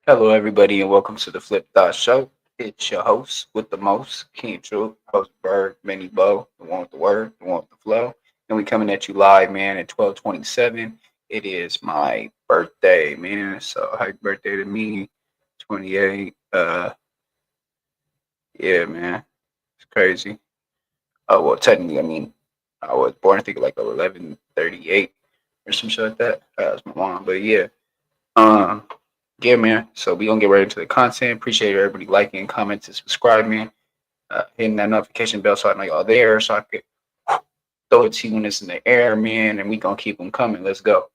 Hello, everybody, and welcome to the Flip Thought Show. It's your host with the most, King True, host Bird, Benny Bo, the one with the word, the one with the flow. And we coming at you live, man, at 12:27. It is my birthday, man. So happy birthday to me, 28. Yeah, man, it's crazy. Oh well, technically, I mean, I was born I think like 11:38 or some shit like that. That's my mom, but yeah. Um, yeah, man. So we gonna get right into the content. Appreciate everybody liking, commenting, subscribing, hitting that notification bell so I know y'all there, so I could throw it to you when it's in the air, man. And we gonna keep them coming. Let's go.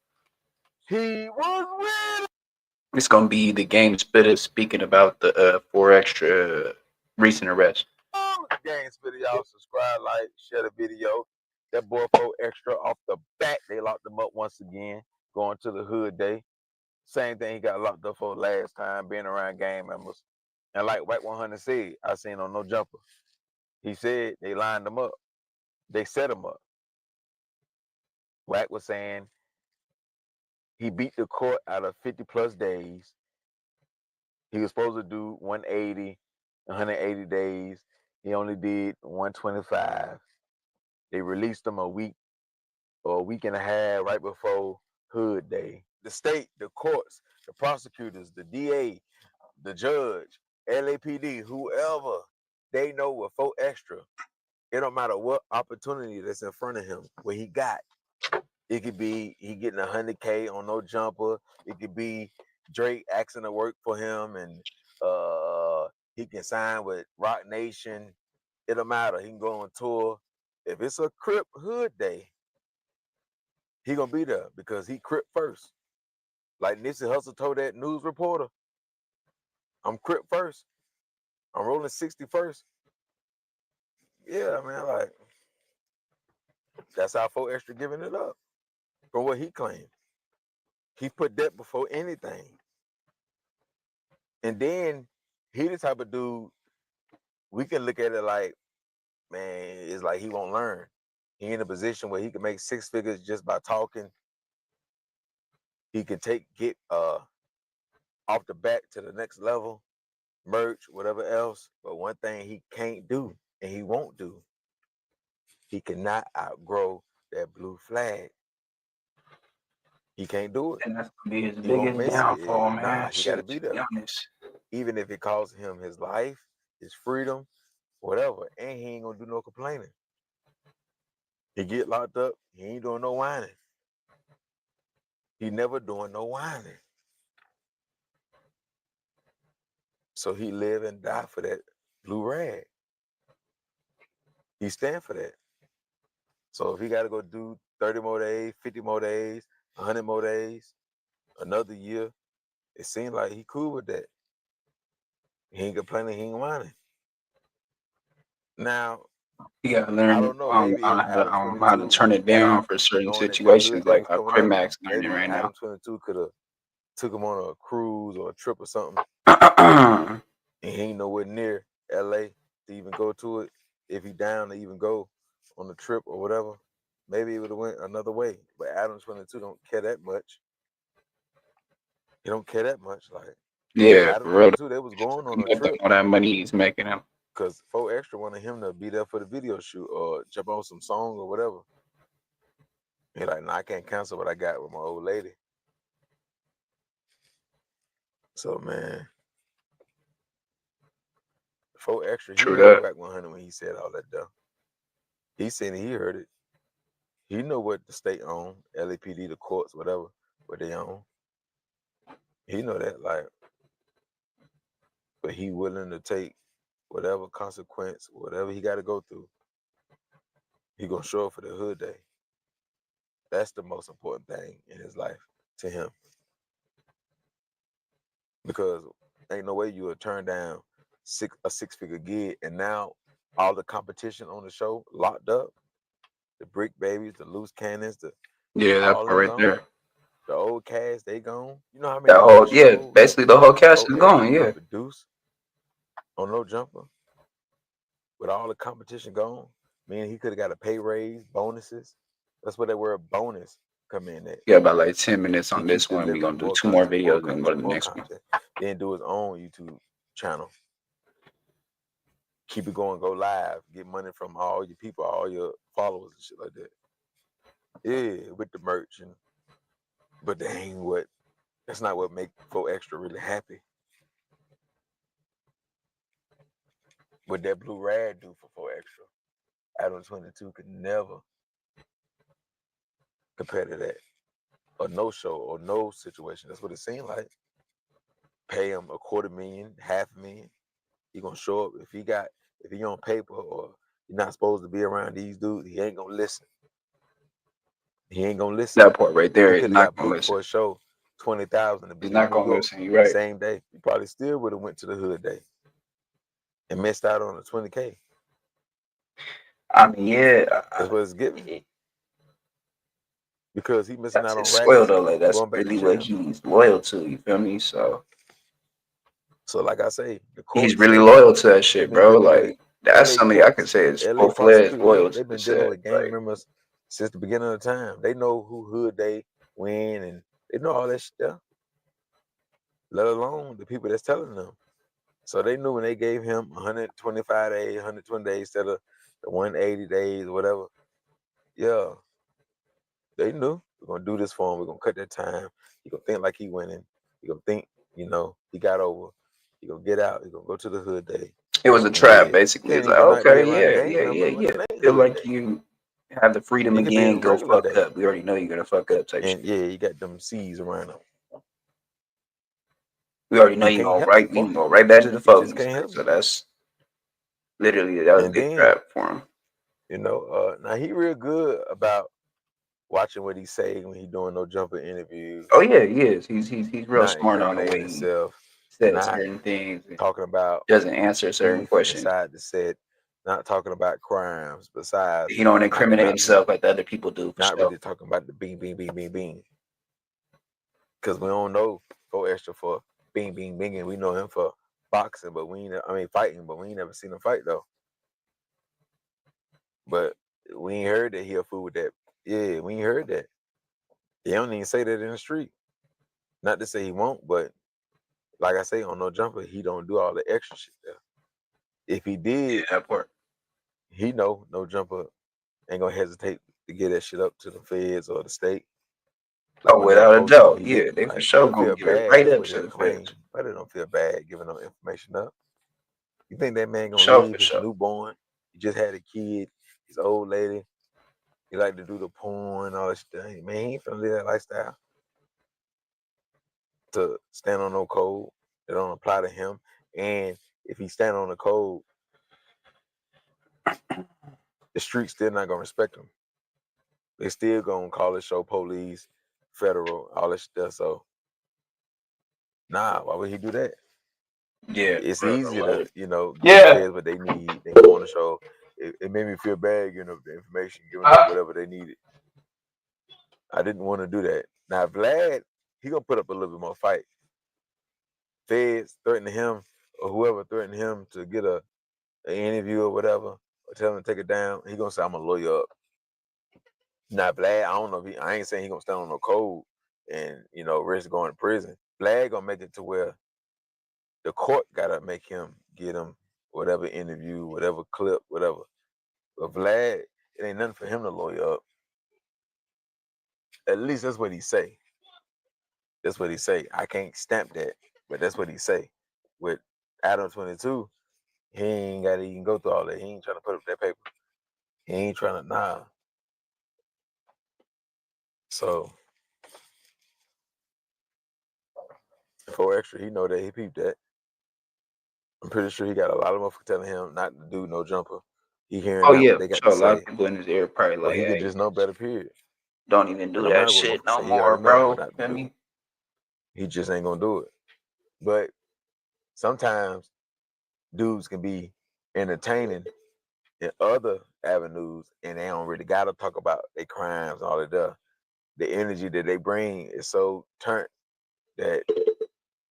He was with It's gonna be the game spitter speaking about the 4 extra recent arrest. Gang Spitter, y'all. Subscribe, like, share the video. That boy 4 Extra off the bat. They locked him up once again. Going to the hood day. Same thing he got locked up for last time, being around gang members. And like White 100 said, I seen on No Jumper. He said they lined him up. They set him up. Wack was saying he beat the court out of 50 plus days. He was supposed to do 180, 180 days. He only did 125. They released him a week or a week and a half right before Hood Day. The state, the courts, the prosecutors, the DA, the judge, LAPD, whoever, they know with 4 Extra, it don't matter what opportunity that's in front of him, what he got. It could be he getting 100K on No Jumper. It could be Drake asking to work for him, and he can sign with Rock Nation. It don't matter. He can go on tour. If it's a Crip Hood Day, he gonna be there because he Crip first. Like Nipsey Hussle told that news reporter, "I'm Crip first. I'm rolling 60 first." Yeah, man. Like that's how 4 Extra giving it up from what he claimed. He put that before anything, and then he the type of dude we can look at it like, man, it's like he won't learn. He in a position where he can make 6 figures just by talking. He can get off the bat to the next level, merch, whatever else. But one thing he can't do and he won't do, he cannot outgrow that blue flag. He can't do it. And that's gonna be his He won't biggest miss it. downfall, Nah, man. he got to Shit, be to be there. honest. Even if it costs him his life, his freedom, whatever. And he ain't gonna do no complaining. He get locked up, he ain't doing no whining. He never doing no whining. So he live and die for that blue rag. He stand for that. So if he got to go do 30 more days, 50 more days, 100 more days, another year, it seems like he cool with that. He ain't complaining, he ain't whining. Now, You gotta I learn don't know. Maybe if Adam how to 22 turn when it he got down for certain knowing that that situations, hood day like was how coming up, Crimax learning maybe right now. Adam 22 could have took him on a cruise or a trip or something, and he ain't nowhere near LA to even go to it. If he down to even go on the trip or whatever, maybe it would have went another way. But Adam 22 don't care that much. He don't care that much. Like Yeah, Adam for real. 22, they was going on a trip All that money he's making him. because 4 Extra wanted him to be there for the video shoot or jump on some song or whatever. He like, nah, I can't cancel what I got with my old lady. So man, 4 Extra, he True heard that. Whack 100 when he said all that though. He seen it, he heard it. He know what the state own, LAPD, the courts, whatever, what they own. He know that, like, but he willing to take whatever consequence, whatever he got to go through. He gonna show up for the hood day. That's the most important thing in his life to him, because ain't no way you would turn down a 6 figure gig, and now all the competition on the show locked up. The Brick Babies, the Loose Cannons, the Yeah, that all part them right gone. there. The old cast, they gone. You know how That many whole yeah, shows basically the whole cast 4 is Extra gone. could Yeah, have produced on No Jumper with all the competition gone? Meaning he could have got a pay raise, bonuses. That's where that word bonus come in at. yeah. About like 10 minutes He on keep this one. We're delivering gonna do more two more content, more videos and go to content, the more next one. content. then do his own YouTube channel. Keep it going, go live, get money from all your people, all your followers and shit like that. Yeah, with the merch but that ain't what. That's not what make 4Extra really happy. What that blue rag do for 4Extra, Adam 22 could never compare to that. Or no show or no situation. That's what it seemed like. Pay him $250,000, $500,000. He gonna show up. If he on paper or you're not supposed to be around these dudes, he ain't gonna listen. He ain't gonna listen. That part right there He is could have not got gonna booked listen. for a show, 20,000 to He's be in not New gonna York listen. You're right. same day. He probably still would have went to the hood day and missed out on the 20K. I mean, yeah, That's what it's giving. Because he missing that's out his on spoil racks though. Like that's going back to really what jail. he's loyal to. You feel me? So So like I say, the he's court really system, loyal to that they've shit, been bro. dealing with Like that's LA somebody I could courts, say is LA full fledged prosecutors, loyal to they've the been dealing set. with gang Like members since the beginning of the time. They know who hood they when and they know all that stuff, let alone the people that's telling them. So they knew when they gave him 125 days, 120 days instead of the 180 days or whatever. Yeah, they knew we're gonna do this for him. We're gonna cut that time. He gonna think like he winning. He gonna think, he got over. He gonna get out. He gonna go to the hood day. it was a And trap, yeah, you basically. can't It's like even not be okay, around yeah, gang yeah, yeah, members when yeah. it ain't Feel hood like day. you have the freedom It could be a again. Go regular fuck day. up. We already know you're gonna fuck up type And shit. yeah, you got them C's around them. We already know You you can't go help it, right. You boy. can go right back to the You just focus. can't Like help so, it. that's literally that was a And big then, trap for him. now he real good about watching what he say when he doing no jumper interviews, Oh yeah, he is. He's real not smart on the incriminating way he himself, says not certain things. And talking about doesn't answer certain beef questions. inside the set, not talking about crimes besides He don't knocking incriminate out himself people, like the other people do for not sure. really talking about the bean, bean, bean, bean, bean. Because we don't know 4Extra for bean, bean, binging. We know him for boxing, but fighting, but we ain't never seen him fight though. But we ain't heard that he a fool with that. Yeah, we ain't heard that. They don't even say that in the street. Not to say he won't, but like I say, on No Jumper, he don't do all the extra shit there. If he Yeah, did, that part. he know No Jumper ain't gonna hesitate to get that shit up to the feds or the state. Like Oh, when they without a approached him, doubt. he Yeah, didn't. they for Like sure he'll gonna feel give it bad right up with to that the claim, feds. but they don't feel bad giving no information up. You think that man For gonna sure, leave for his sure. newborn? He just had a kid, his old lady. He like to do the porn, all that shit. Man, he ain't finna live that lifestyle to stand on no code that don't apply to him. And if he stand on the code, the street's still not gonna respect him. They still gonna call it show police, federal, all that stuff. So why would he do that? Yeah, It's bro. easy to, Like, give the yeah. feds what they need. They come on the show. It made me feel bad giving up the information, giving up whatever they needed. I didn't want to do that. Now Vlad, he gonna put up a little bit more fight. Feds threatening him or whoever threatened him to get an interview or whatever, or tell him to take it down. He gonna say, "I'm gonna lawyer up." Now Vlad, I don't know if I ain't saying he gonna stand on no code and risk going to prison. Vlad gonna make it to where the court gotta make him get him whatever interview, whatever clip, whatever. But Vlad, it ain't nothing for him to lawyer up. At least that's what he say. That's what he say. I can't stamp that, but that's what he say. With Adam 22, he ain't gotta even go through all that. He ain't trying to put up that paper. He ain't trying to So 4Extra, he know that, he peeped that. I'm pretty sure he got a lot of motherfuckers telling him not to do no jumper. He hearing Oh out yeah, what they for got sure. to A lot of say. people in his ear probably Or like, he could hey, just know better, period. don't even It do don't that matter what shit motherfuckers no say. He already more, know what bro. not to Feel do. me? He just ain't gonna do it. But sometimes dudes can be entertaining in other avenues and they don't really gotta talk about their crimes and all of that. The energy that they bring is so turned that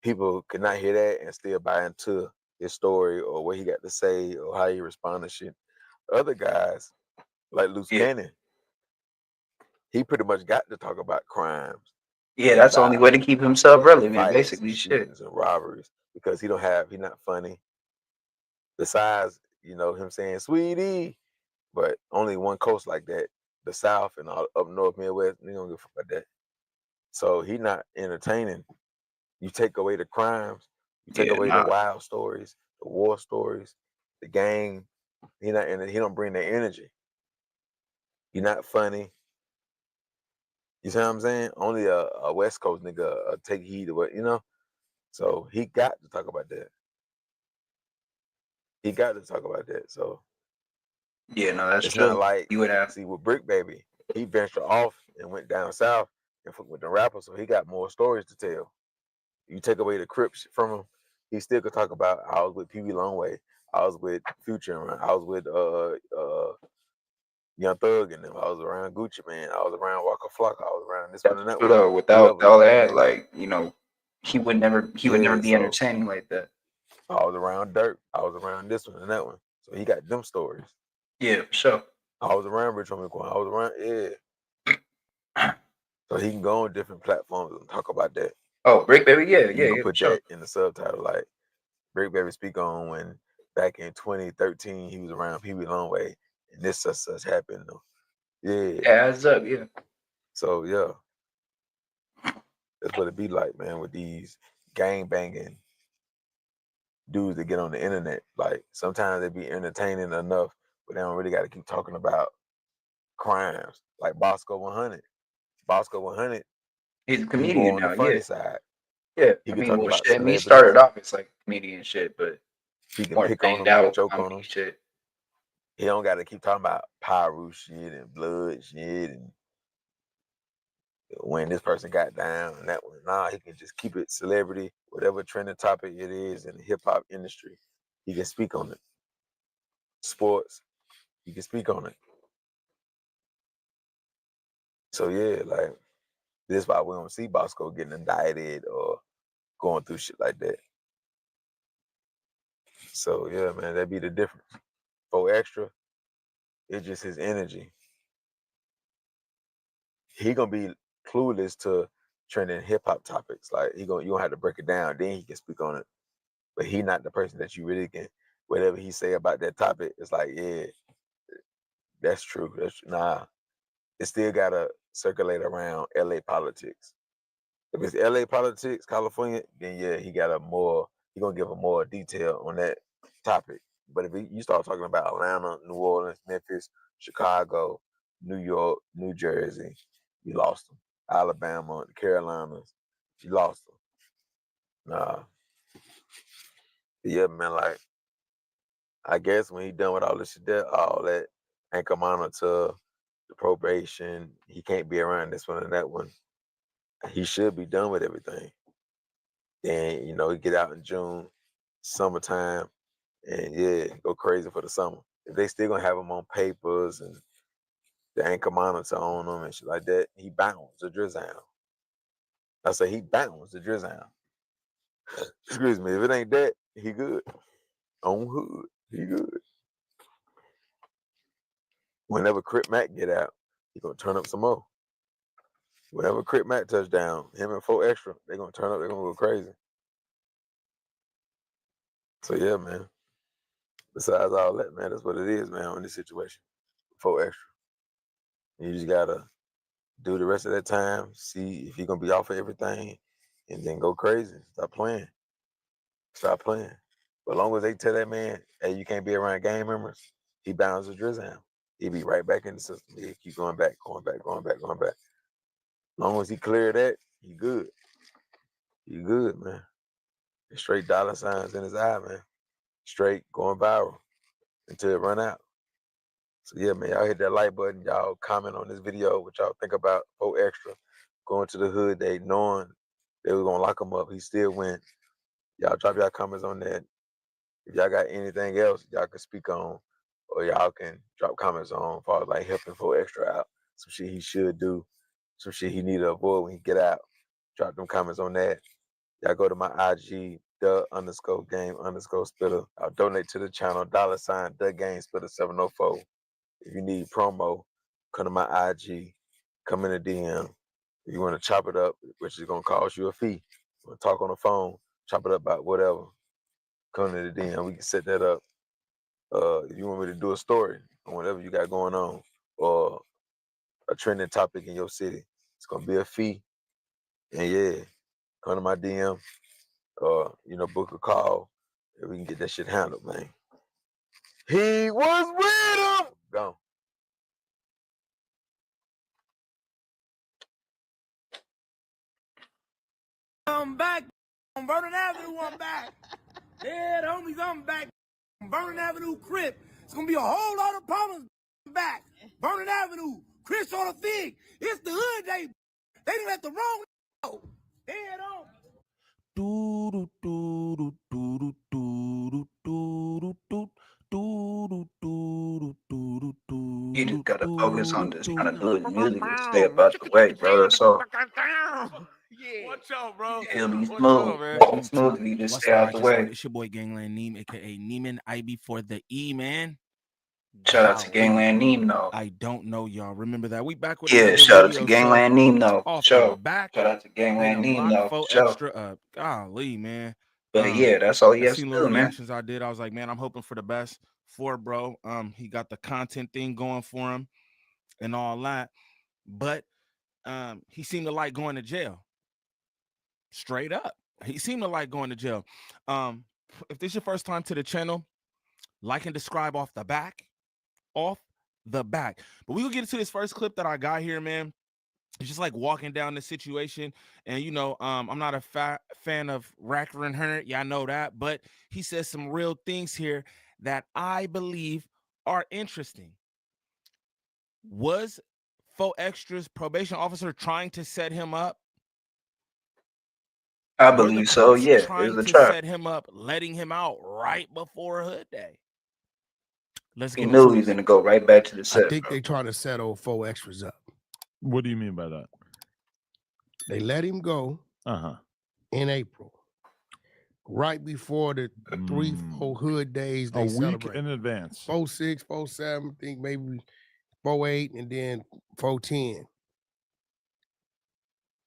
people could not hear that and still buy into his story or what he got to say or how he respond to shit. Other guys, like Loose Yeah, Cannon, he pretty much got to talk about crimes. Yeah, He that's the only die way to keep himself in relevant, fights, basically. Shit. shootings, and robberies because he not funny. Besides, him saying "sweetie," but only one coast like that, the South and all up north, Midwest. They don't give a fuck about that. So he not entertaining. You take away the crimes, you take Yeah, away the nah. wild stories, the war stories, the gang. He don't bring that energy. You're not funny. You see what I'm saying? Only a West Coast nigga take heed of what. So he got to talk about that. He got to talk about that. So Yeah, no, that's it's not true. like, You would have. see, with Brick Baby, he ventured off and went down south and fucked with the rappers, so he got more stories to tell. You take away the Crips from him, he still could talk about I was with Pee Wee Longway, I was with Future, I was with Young Thug and them, I was around Gucci Man, I was around Waka Flocka, I was around this one That's and that true one. though. He Without leveled all up, that, man. like he would never Yeah, be so entertaining like that. I was around Dirt, I was around this one and that one. So he got them stories. Yeah, for sure. I was around Rich Homie Quan, I was around, so he can go on different platforms and talk about that. Oh, Brick Baby, yeah, You yeah, can yeah, for put sure. that in the subtitle, like Brick Baby speak on when back in 2013 he was around Pee Wee Longway and this such happened. Yeah. It adds up, yeah. So yeah, that's what it be like, man, with these gang banging dudes that get on the internet. Like sometimes they be entertaining enough, but they don't really got to keep talking about crimes. Like Bosco 100. Bosco 100, He's a he comedian more on the now, funny yeah. side. Yeah. He I could mean, talk well, about shit. I mean, he started celebrities. off as like comedian shit, but He can more pick on planned them, out joke on comedy them. shit. He don't got to keep talking about Pyru shit and blood shit and when this person got down and that one. Nah, he can just keep it celebrity, whatever trending topic it is in the hip hop industry. He can speak on it. Sports, he can speak on it. So yeah, like this is why we don't see Bosco getting indicted or going through shit like that. So yeah, man, that'd be the difference. 4Extra, it's just his energy. He gonna be clueless to trending hip hop topics. Like you gonna have to break it down, then he can speak on it. But he not the person that you really can. Whatever he say about that topic, it's like, yeah, that's true. Nah. It still gotta circulate around LA politics. If it's LA politics, California, then yeah, he gonna give a more detail on that topic. But if you start talking about Atlanta, New Orleans, Memphis, Chicago, New York, New Jersey, you lost them. Alabama, the Carolinas, you lost them. Nah, yeah, man. Like I guess when he done with all this shit, all that ankle monitor, the probation, he can't be around this one and that one. He should be done with everything. Then he get out in June, summertime, and yeah, go crazy for the summer. If they still gonna have him on papers and the ankle monitor on him and shit like that, he bounds the drizzle. I say he bounds the drizzle. Excuse me. If it ain't that, he good. On hood, he good. Whenever Crip Mac get out, he gonna turn up some more. Whenever Crip Mac touchdown, him and 4Extra, they gonna turn up. They gonna go crazy. So yeah, man. Besides all that, man, that's what it is, man. On this situation, 4Extra, you just gotta do the rest of that time. See if he gonna be off of everything, and then go crazy. Stop playing. Stop playing. But as long as they tell that man, hey, you can't be around gang members, he bounds the drizzle. He'll be right back in the system. He'll keep going back, going back, going back, going back. As long as he clear that, he good. He good, man. Straight dollar signs in his eye, man. Straight going viral until it run out. So yeah, man, y'all hit that like button. Y'all comment on this video what y'all think about 4Extra going to the hood day, knowing they was gonna lock him up. He still went. Y'all drop y'all comments on that. If y'all got anything else y'all can speak on, or y'all can drop comments on as far as like helping 4Extra out. Some shit he should do, some shit he need to avoid when he get out. Drop them comments on that. Y'all go to my IG, the_game_spitter. I'll donate to the channel, $ the game spitter 704. If you need promo, come to my IG, come in the DM. You want to chop it up, which is gonna cost you a fee. You want to talk on the phone, chop it up about whatever. Come to the DM, we can set that up. If you want me to do a story on whatever you got going on, or a trending topic in your city, it's gonna be a fee. And yeah, come to my DM, book a call, and we can get that shit handled, man. He was with him. Gone. I'm back on Vernon Avenue. I'm back. Yeah, the homies, I'm back on Vernon Avenue, Crip. It's gonna be a whole lot of problems back. Vernon Avenue, Chris on the Fig. It's the hood day. They didn't let the wrong go. Head on. You just gotta focus on just trying to do his music and stay up out the way, bro. That's all. Yeah. Watch out, bro. He'll be Watch smooth. out, man. He'll be smooth if you just What's stay out the way. It's your boy Gangland Neem, aka Neiman IB for the E, man. Shout out to Gangland Neem, though. I don't know, y'all. Remember that. We back with Yeah, another shout out video to Gangland Neem, though. off Show. the back. Shout out to Gangland Neem, though. 4Extra up. Golly, man. But yeah, that's all he has to little do, man. reactions I did. I was like, man, I'm hoping for the best for bro. He got the content thing going for him and all that. But he seemed to like going to jail. Straight up. He seemed to like going to jail. If this is your first time to the channel, like and describe off the back. Off the back. But we will get into this first clip that I got here, man. It's just like walking down the situation. And, I'm not a fan of Racker and Hunter. Yeah, I know that. But he says some real things here that I believe are interesting. Was 4Extra's probation officer trying to set him up? I believe so, yeah. Trying to set him up, letting him out right before Hood Day. He knew he was going to go right back to the set. I think they trying to set old 4Extras up. What do you mean by that? They let him go in April, right before the 3-4 Hood days. They week in advance. 4-6, 4-7, I think maybe 4-8, and then 4-10.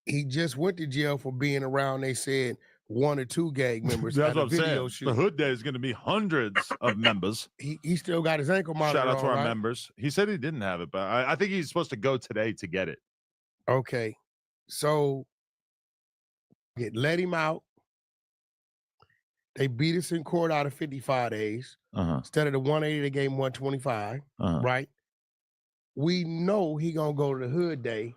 He just went to jail for being around, they said, 1 or 2 gang members. That's what I'm saying. Shoot. The Hood Day is going to be hundreds of members. He still got his ankle monitor. Shout out to our right? members. He said he didn't have it, but I think he's supposed to go today to get it. Okay. So let him out. They beat us in court out of 55 days. Instead of the 180, they gave him 125. Right? We know he gonna go to the Hood Day,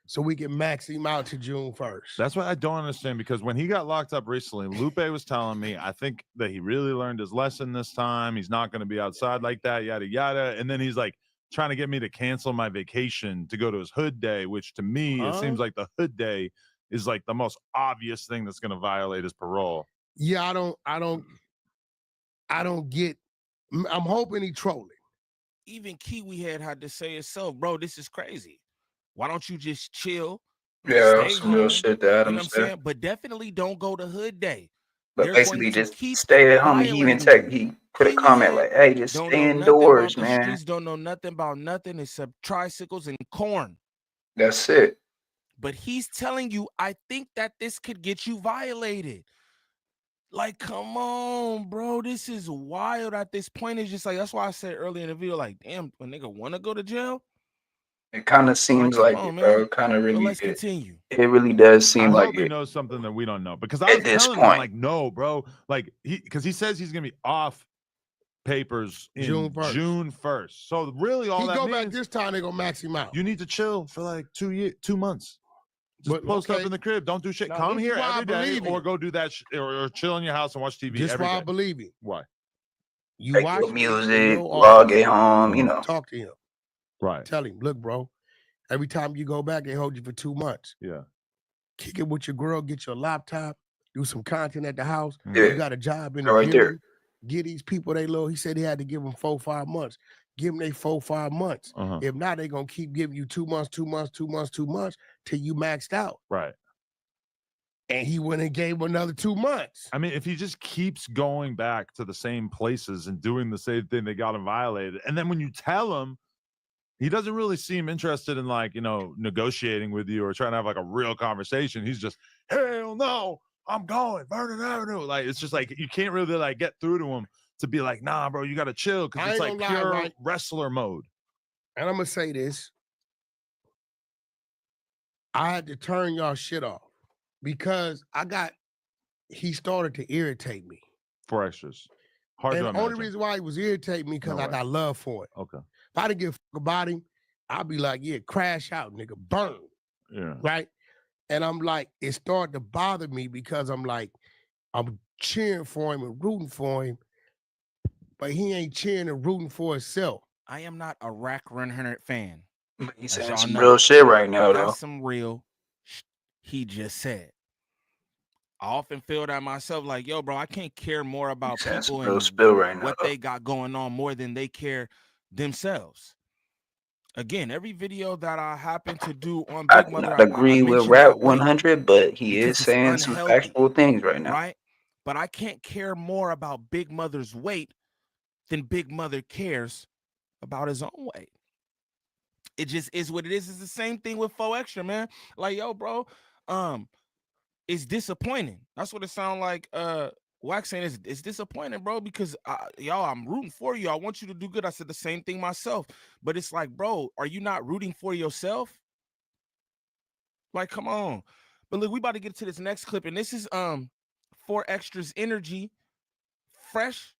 so we can max him out to June 1st. That's what I don't understand, because when he got locked up recently, Lupe was telling me, I think that he really learned his lesson this time. He's not going to be outside like that, yada, yada. And then he's like trying to get me to cancel my vacation to go to his Hood Day, which to me, it seems like the Hood Day is like the most obvious thing that's going to violate his parole. Yeah, I don't get, I'm hoping he trolling. Even Kiwi had to say itself, bro, this is crazy. Why don't you just chill? Yeah, some real shit that Adam said. But definitely don't go to Hood Day. But basically, just stay at home. He even he put a comment like, "Hey, just stay indoors, man." Streets don't know nothing about nothing except tricycles and corn. That's it. But he's telling you, I think that this could get you violated. Like, come on, bro. This is wild at this point. It's just like, that's why I said earlier in the video, like, damn, a nigga want to go to jail? It kind of seems like it, bro. Kind of really. Let's continue. It really does seem like it. He knows something that we don't know, because I was telling him, like, no, bro, like because he says he's gonna be off papers in June 1st. So really, all that means, back this time they gonna max him out. You need to chill for like 2 months. Just post up in the crib. Don't do shit. Now, come here every day, or go do that, or chill in your house and watch TV. This every why day. I believe it. Why? You watch music, log at home. Talk to him. Right. Tell him, look, bro. Every time you go back, they hold you for 2 months. Yeah. Kick it with your girl, get your laptop, do some content at the house. Yeah. You got a job in the right there. Get these people they little. He said he had to give them 4-5 months. Give them they 4-5 months. If not, they're gonna keep giving you 2 months, 2 months, 2 months, 2 months till you maxed out. Right. And he went and gave him another 2 months. I mean, if he just keeps going back to the same places and doing the same thing, they got him violated. And then when you tell him, he doesn't really seem interested in like, negotiating with you or trying to have like a real conversation. He's just, hell no, I'm going Vernon Avenue. Like, it's just like, you can't really like get through to him to be like, nah, bro, you got to chill. Cause it's like pure wrestler mode. And I'm going to say this. I had to turn y'all shit off because he started to irritate me. 4Extras. Hard and to the imagine. only reason why he was irritating me because I got love for it. Okay. If I didn't give a fuck about him, I'd be like, yeah, crash out, nigga, burn. Yeah. Right? And I'm like, it started to bother me because I'm like, I'm cheering for him and rooting for him, but he ain't cheering and rooting for himself. I am not a Rack Run Hunter fan. He's saying some real shit right now, though. That's some real he just said. I often feel that myself, like, yo, bro, I can't care more about people and what they got going on more than they care themselves. Again, every video that I happen to do on Big Mother, I agree with Rap 100, but he is saying some factual things right now. Right? But I can't care more about Big Mother's weight than Big Mother cares about his own weight. It just is what it is. It's the same thing with 4Extra, man. Like, yo, bro, it's disappointing. That's what it sounds like. Wax saying it's disappointing, bro, because y'all, I'm rooting for you. I want you to do good. I said the same thing myself, but it's like, bro, are you not rooting for yourself? Like, come on. But look, we about to get to this next clip, and this is 4Extra's energy, fresh,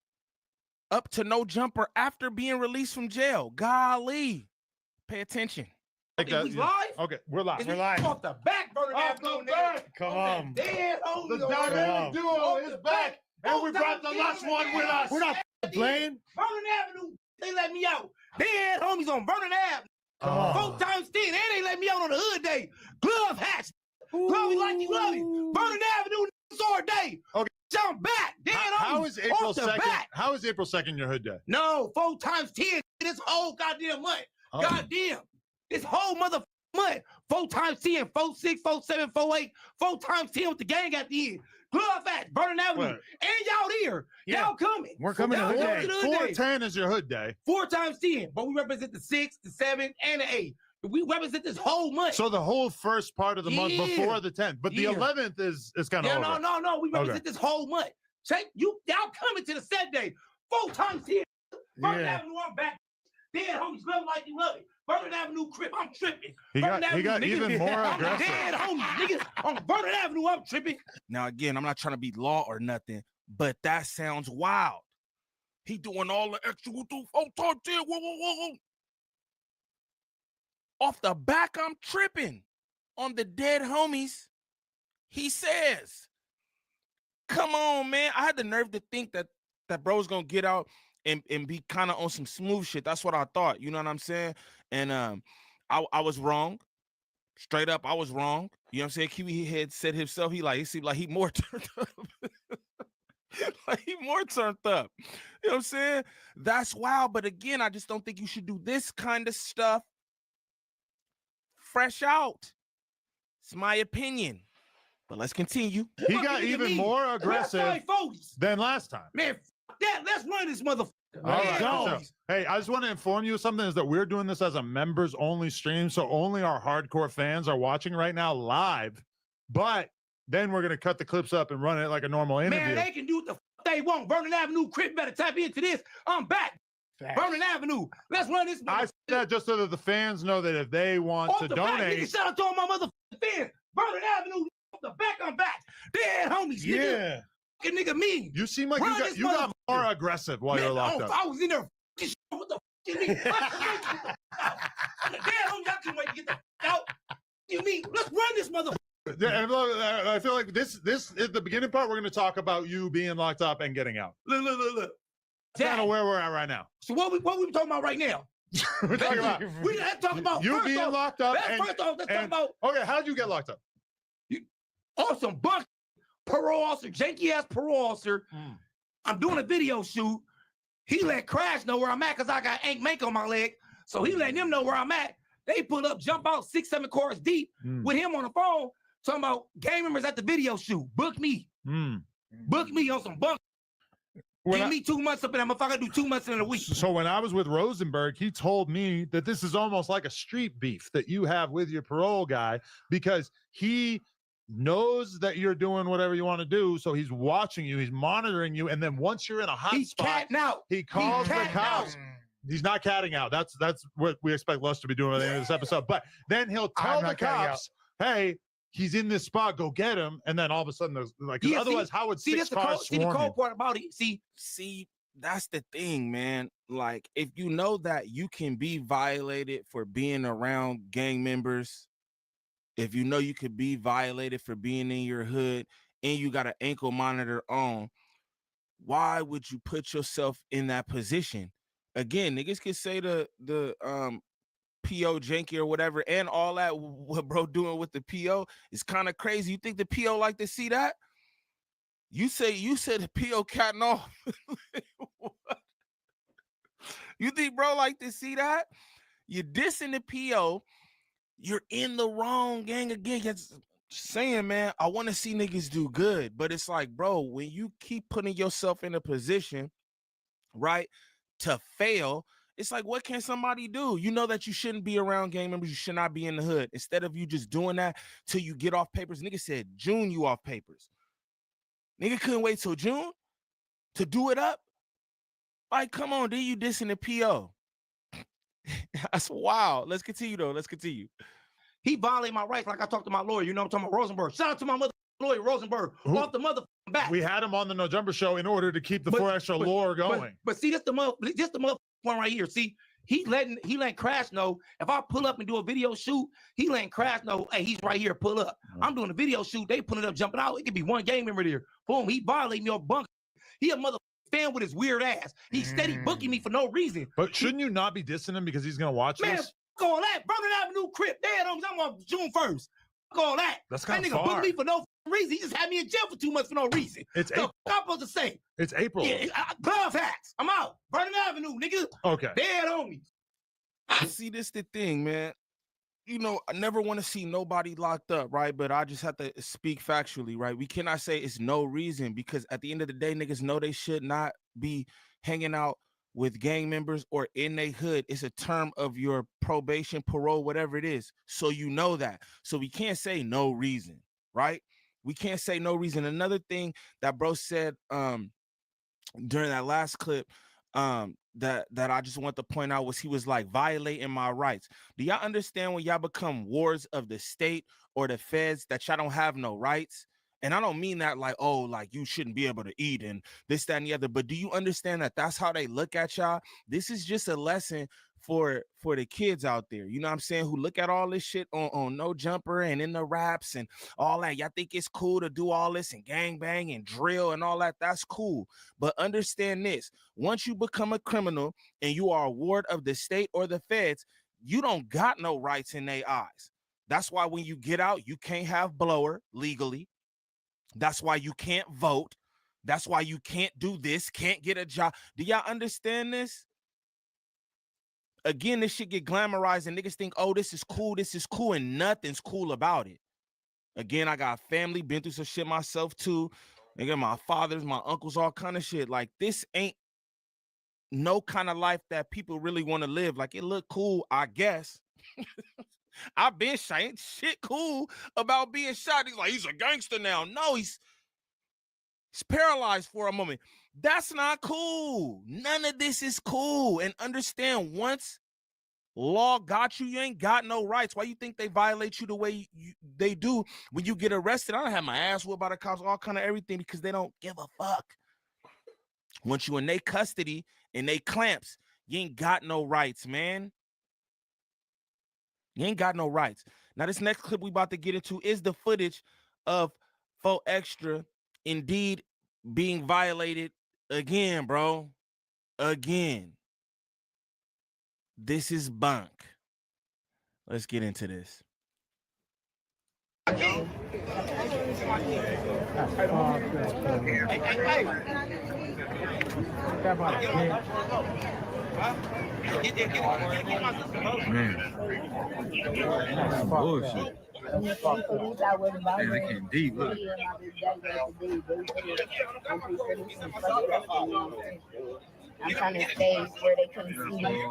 up to no jumper after being released from jail. Golly, pay attention. Okay, we live? Okay, we're live. We're live. Off the back, Vernon Avenue. Come on. The dynamic duo is back, and we brought the last one with us. We're not playing. Vernon Avenue, they let me out. They had homies on Vernon Avenue. 4 times 10, and they let me out on the hood day. Glove hats. Love you like you love you. Vernon Avenue, sword day. Okay. Jump back. How is April 2nd? How is April 2nd your hood day? No, 4 times 10 this whole goddamn month. Goddamn. This whole motherfucking month. 4 times 10, 4, 6, 4, 7, 4, 8, 4 times 10 with the gang at the end. Glove at Vernon Avenue. And y'all here. Yeah. Y'all coming. We're coming to hood day. 410 is your hood day. 4 times 10. But we represent the 6, the 7, and the 8. We represent this whole month. So the whole first part of the month before the 10th. But the 11th is kind of over. No. We represent this whole month. Check you. Y'all coming to the set day. 4 times 10. Vernon Avenue, I'm back. Dead homies love like you love it. Vernon Avenue crib, I'm tripping. He got even more aggressive. Dead homies, niggas on Vernon Avenue, I'm tripping. Now, again, I'm not trying to be law or nothing, but that sounds wild. He doing all the extra. Whoa. Off the back, I'm tripping. On the dead homies, he says, come on, man. I had the nerve to think that bro's going to get out and be kind of on some smooth shit. That's what I thought. You know what I'm saying? And I was wrong. Straight up, I was wrong. You know what I'm saying? Kiwi had said himself, he seemed like he more turned up. Like he more turned up. You know what I'm saying? That's wild. But again, I just don't think you should do this kind of stuff fresh out. It's my opinion. But let's continue. He got even more aggressive than last time. Man, let's run this motherfucker. All right, so, hey, I just want to inform you of something is that we're doing this as a members only stream. So only our hardcore fans are watching right now live. But then we're going to cut the clips up and run it like a normal interview. Man, they can do what the they want. Vernon Avenue crib better tap into this. I'm back. Vernon Avenue. Let's run this. I said that just so that the fans know that if they want to donate. Nigga, shout out to all my motherfucking fans. Vernon Avenue. The back, I'm back. Dead homies, nigga. Nigga me. You seem like you got more aggressive while you're locked up. I was in there. What the fuck you mean? Dead homies, I couldn't wait to get the fuck out. You mean? Let's run this motherfucker. Yeah, I feel like this is the beginning part. We're going to talk about you being locked up and getting out. Look. That's kind of where we're at right now. So what we talking about right now? We're talking about we have to talk about you being locked up. First off, let's talk about. Okay, how'd you get locked up? Awesome buck parole officer, janky ass parole officer. I'm doing a video shoot. He let Crash know where I'm at because I got Ank Mank on my leg. So he letting them know where I'm at. They pull up, jump out 6-7 cars deep with him on the phone, talking about gang members at the video shoot. Book me. Book me on some bunk. Give me 2 months up in that motherfucker. Do 2 months in a week. So when I was with Rosenberg, he told me that this is almost like a street beef that you have with your parole guy because he knows that you're doing whatever you want to do. So he's watching you, he's monitoring you, and then once you're in a hot spot, he calls the cops. He's not catting out. That's what we expect Lus to be doing at the end of this episode. But then he'll tell the cops, "Hey, he's in this spot. Go get him." And then all of a sudden, there's like, otherwise, how would six cars swarm you? See the cold part about it. See, that's the thing, man. Like, if you know that you can be violated for being around gang members, if you know you could be violated for being in your hood, and you got an ankle monitor on, why would you put yourself in that position? Again, niggas could say the PO janky or whatever, and all that. What bro doing with the PO is kind of crazy. You think the PO like to see that? You said the PO catting off. You think bro like to see that? You're dissing the PO. You're in the wrong gang again. Just saying, man, I want to see niggas do good, but it's like, bro, when you keep putting yourself in a position, right, to fail, it's like, what can somebody do? You know that you shouldn't be around gang members. You should not be in the hood. Instead of you just doing that till you get off papers. Nigga said June you off papers. Nigga couldn't wait till June to do it up. Like, come on, then you dissing the PO. That's wild. Let's continue though. Let's continue. He violated my rights like I talked to my lawyer. You know I'm talking about Rosenberg. Shout out to my mother lawyer, Rosenberg, off the mother back. We had him on the No Jumper show in order to keep the 4Extra lore going. But see, this the mother one right here. See, he letting Crash know if I pull up and do a video shoot, he letting Crash know, hey, he's right here, pull up. I'm doing a video shoot, they pulling up, jumping out. It could be one gang member there. Boom, he violating me on bunk. He a mother fan with his weird ass. He's steady booking me for no reason. But shouldn't you not be dissing him because he's gonna watch this? Fuck all that. Vernon Avenue Crip dead on I'm on June 1st. Fuck all that. That's kind of nigga booked me for no reason. He just had me in jail for 2 months for no reason. It's April. I'm supposed to say. It's April. Yeah, glove hats. I'm out. Vernon Avenue, nigga. Okay. Dead on me. See, this the thing, man. You know, I never want to see nobody locked up, right? But I just have to speak factually, right? We cannot say it's no reason because at the end of the day, niggas know they should not be hanging out with gang members or in their hood. It's a term of your probation, parole, whatever it is. So you know that. So we can't say no reason, right? We can't say no reason. Another thing that bro said during that last clip that I just want to point out was he was like violating my rights. Do y'all understand when y'all become wards of the state or the feds that y'all don't have no rights? And I don't mean that like, oh, like you shouldn't be able to eat and this, that, and the other. But do you understand that that's how they look at y'all? This is just a lesson for the kids out there, you know what I'm saying, who look at all this shit on No Jumper and in the raps and all that. Y'all think it's cool to do all this and gang bang and drill and all that. That's cool. But understand this. Once you become a criminal and you are a ward of the state or the feds, you don't got no rights in their eyes. That's why when you get out, you can't have blower legally. That's why you can't vote. That's why you can't do this, can't get a job. Do y'all understand this? Again, this shit get glamorized and niggas think, oh, this is cool, and nothing's cool about it. Again, I got family, been through some shit myself too. Nigga, my fathers, my uncles, all kind of shit. Like, this ain't no kind of life that people really want to live. Like, it look cool, I guess. I've been shot. Ain't shit cool about being shot. He's like, he's a gangster now. No, he's paralyzed for a moment. That's not cool. None of this is cool. And understand, once law got you, you ain't got no rights. Why you think they violate you the way they do when you get arrested? I don't have my ass whooped by the cops, all kind of everything, because they don't give a fuck. Once you in their custody and they clamps, you ain't got no rights, man. You ain't got no rights. Now, this next clip we about to get into is the footage of 4Extra indeed being violated again, bro. Again. This is bunk. Let's get into this. Hey. Man, that's bullshit. Man, they came deep. Look. I'm trying to stay where they couldn't see me.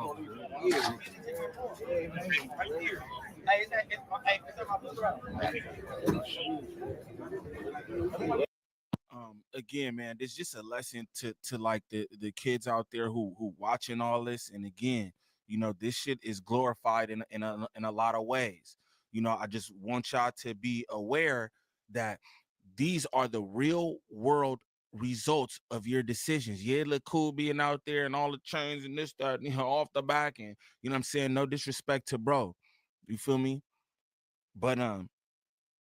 Again, man, it's just a lesson to like the kids out there who watching all this. And again, you know, this shit is glorified in a lot of ways. You know, I just want y'all to be aware that these are the real world results of your decisions. Yeah, it look cool being out there and all the chains and this, that, you know, off the back, and you know what I'm saying? No disrespect to bro. You feel me? But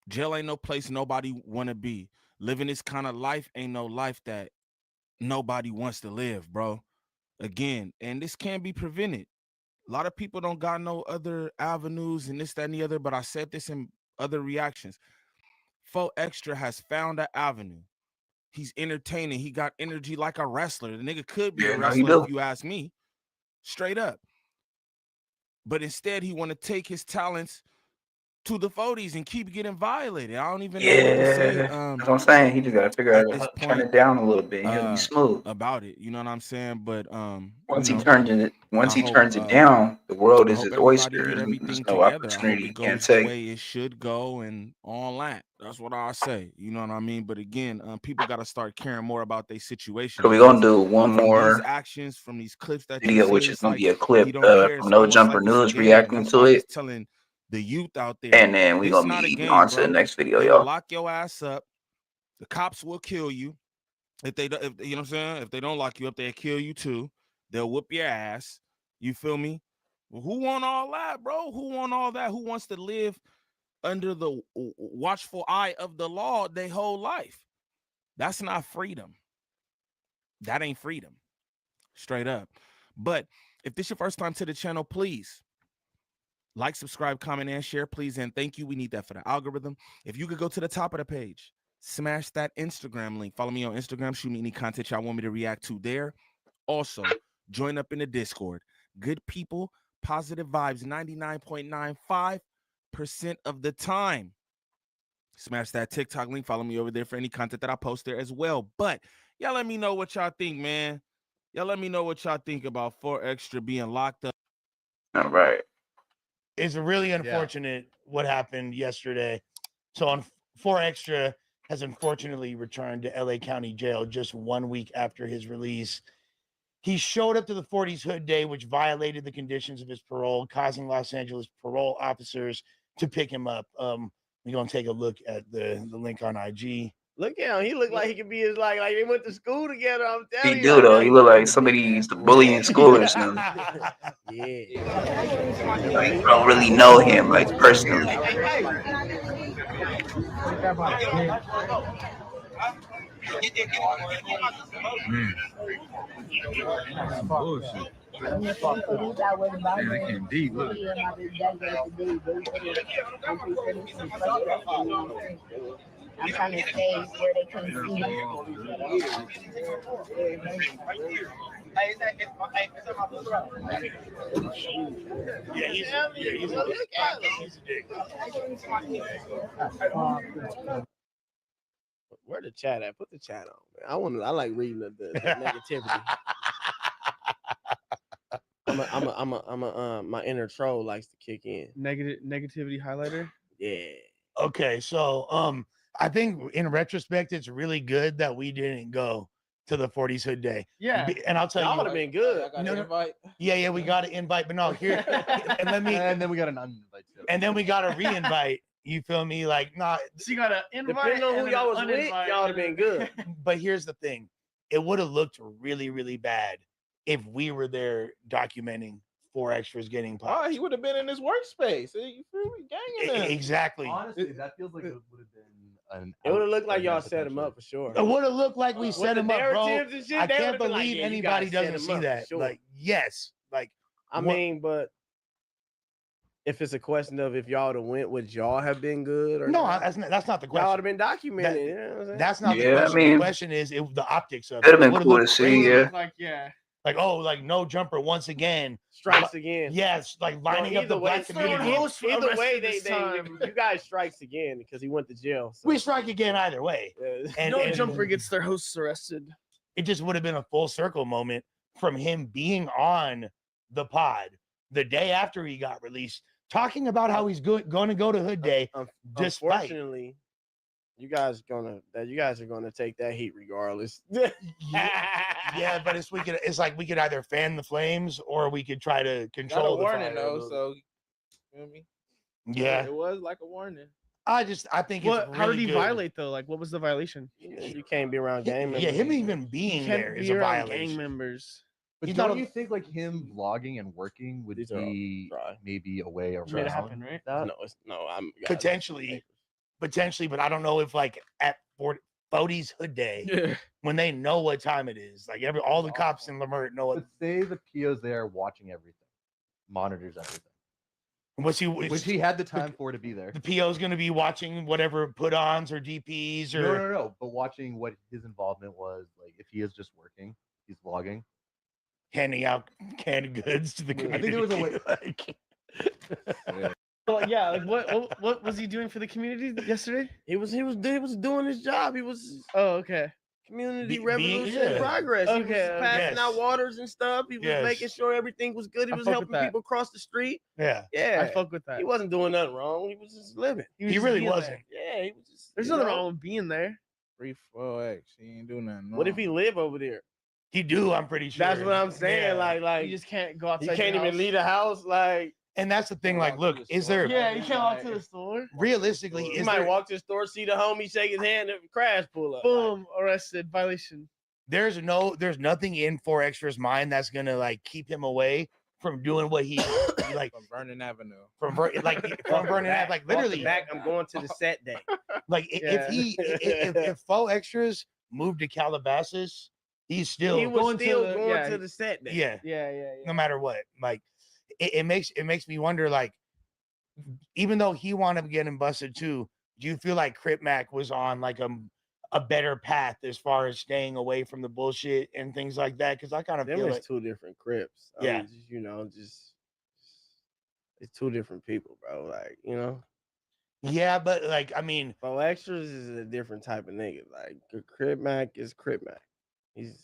jail ain't no place nobody wanna be. Living this kind of life ain't no life that nobody wants to live, bro. Again, and this can't be prevented. A lot of people don't got no other avenues and this, that, and the other, but I said this in other reactions. 4Extra has found an avenue. He's entertaining. He got energy like a wrestler. The nigga could be a Yeah, no, he wrestler if do. you ask me, straight up. But instead, he want to take his talents to the 40s and keep getting violated. I don't even know what to say. Yeah, that's what I'm saying. He just gotta figure At out this how to turn point, it down a little bit, and he'll be smooth. about it. You know what I'm saying? But Once you he know, turns it, once I he hope turns it down, the world I is hope his everybody oyster. get There's everything no together. I hope opportunity it he can't goes the take. way it should go and all that. That's what I say. You know what I mean? But again, people got to start caring more about their situation So we're gonna because do one from these more actions, from these clips that you video, seen, which is it's gonna like be a he clip don't care. from It's No almost Jumper like it's a News game. reacting That's why to I it, was telling the youth out there, and then we're this gonna not a be game, on to the bro. next video, They will y'all. lock your ass up. The cops will kill you. If they don't, if, you know what I'm saying? If they don't lock you up, they'll kill you too. They'll whoop your ass. You feel me? Well, who want all that, bro? Who want all that? Who wants to live under the watchful eye of the law their whole life? That's not freedom. That ain't freedom. Straight up. But if this is your first time to the channel, please like, subscribe, comment, and share, please. And thank you. We need that for the algorithm. If you could go to the top of the page, smash that Instagram link. Follow me on Instagram. Shoot me any content y'all want me to react to there. Also, join up in the Discord. Good people, positive vibes, 99.95% of the time. Smash that TikTok link. Follow me over there for any content that I post there as well. But y'all let me know what y'all think, man. Y'all let me know what y'all think about 4Extra being locked up. All right. It's really unfortunate what happened yesterday. So on 4Extra has unfortunately returned to LA County Jail just 1 week after his release. He showed up to the 40s Hood Day, which violated the conditions of his parole, causing Los Angeles parole officers to pick him up. We're gonna take a look at the link on IG. Look at him. He looked like he could be his like they went to school together. I'm telling He you. do though. He look like somebody used to bully in school or something. Yeah. Like, I don't really know him like personally. Bullshit. Man, they came deep. Look. I'm trying to stay where they couldn't see me. He's a dick. Where the chat at? Put the chat on, man. I like reading the negativity. My inner troll likes to kick in. Negativity highlighter. Yeah. Okay, so I think in retrospect, it's really good that we didn't go to the 40s Hood Day. Yeah, and I'll tell Y'all you, would have been good. invite. Yeah, we got to invite, but no, here and then we got an uninvite too. And then we got a re-invite. You feel me? Like, nah. So you got to invite. Depending on who y'all was with, y'all would have been good. But here's the thing: it would have looked really, really bad if we were there documenting 4Extras getting popped. Oh, he would have been in his workspace. You feel me? Ganging him. Exactly. Honestly, that feels like it would have been It would have looked like y'all set him up for sure. It would have looked like we set him up, bro. And shit, I they can't would've been like, believe yeah, you anybody guys set doesn't him see up for that. sure. Like, yes, like I mean, but if it's a question of if y'all would have went, would y'all have been good or no, not? That's not the question. Y'all would have been documented. You know what I'm saying? That's not the Yeah, I question. mean, The question is the optics of it. it'd have been Would've cool to looked see. crazy. Yeah. Like, yeah. like, oh, like no jumper once again. Strikes again. Yes, like lining up the black community. Either way, you guys strikes again because he went to jail. So. We strike again either way. And no jumper gets their hosts arrested. It just would have been a full circle moment from him being on the pod the day after he got released, talking about how he's going to go to Hood Day. Unfortunately, you guys are gonna take that heat regardless. Yeah, but it's like we could either fan the flames or we could try to control the warning fire. though, so you know what I mean? Yeah, it was like a warning. I think what? It's really how did he good. violate though? Like, what was the violation? You can't be around gang members. Yeah, him even being there is a violation. Gang members. But don't you think like him vlogging and working would be maybe a way around it happen, right? that? I'm potentially, but I don't know if like at Bodie's Hood Day when they know what time it is, like all the cops in Lamert know it. But say the PO's there watching everything, monitors everything. Which he had the time for to be there. The PO's going to be watching whatever put-ons or DPs or no, but watching what his involvement was. Like if he is just working, he's vlogging, handing out canned goods to the community. I think there was a way. Like what was he doing for the community yesterday? He was doing his job. He was okay. Community revolution in progress. He was passing out waters and stuff. He was making sure everything was good. He was helping people cross the street. Yeah. I fuck with that. He wasn't doing nothing wrong. He was just living. He really wasn't. Yeah, he was just. There's nothing wrong with being there. 4X. He ain't doing nothing. What if he live over there? He do. I'm pretty sure. That's what I'm saying. Yeah. Like you just can't go outside. You can't even leave the house. Like. And that's the thing. Like, look, is there? Yeah, you can't walk to the store. Realistically, you might walk to the store, see the homie, shake his hand, and crash pull up. Boom, arrested, violation. There's nothing in 4Extra's mind that's gonna like keep him away from doing what he like from Vernon Avenue. From Vernon Avenue, like literally. Back, I'm going to the set day. Like if 4Extras moved to Calabasas, he was still going to the set day. Yeah. No matter what, like it makes me wonder, like, even though he wound up getting busted too, do you feel like Crip Mac was on like a better path as far as staying away from the bullshit and things like that? Because I kind of feel like two different Crips. I mean, it's two different people, bro. Like, you know. Yeah, but like, I mean, 4Extras is a different type of nigga. Like, Crip Mac is Crip Mac. He's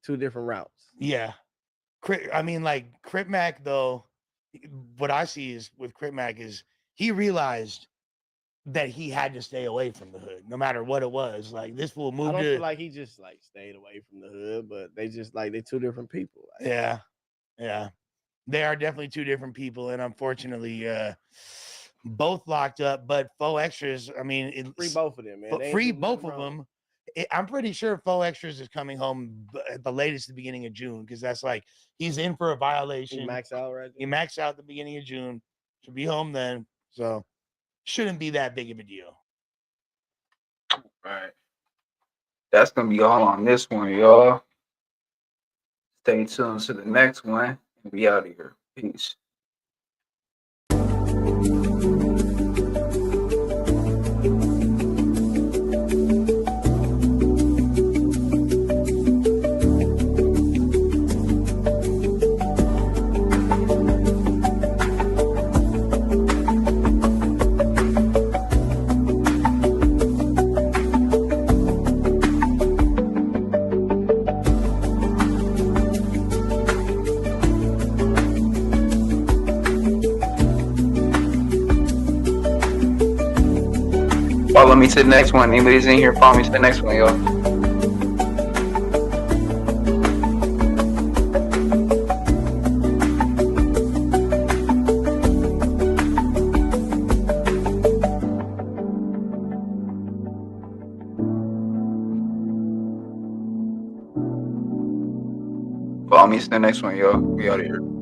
two different routes. Yeah. I mean, like Crip Mac though, what I see is with Crip Mac is he realized that he had to stay away from the hood, no matter what it was. Like this fool moved. I don't feel like he just like stayed away from the hood, but they just like they're two different people. Like, yeah, they are definitely two different people, and unfortunately, both locked up. But 4Extras, I mean, free both of them, man. Free both of them. I'm pretty sure 4Extras is coming home at the latest, the beginning of June, because that's like he's in for a violation. He maxed out right there. He maxed out at the beginning of June. Should be home then, so shouldn't be that big of a deal. All right, that's gonna be all on this one, y'all. Stay tuned to the next one. We out of here. Peace. Follow me to the next one. Anybody's in here, follow me to the next one, y'all. Follow me to the next one, y'all. We out of here.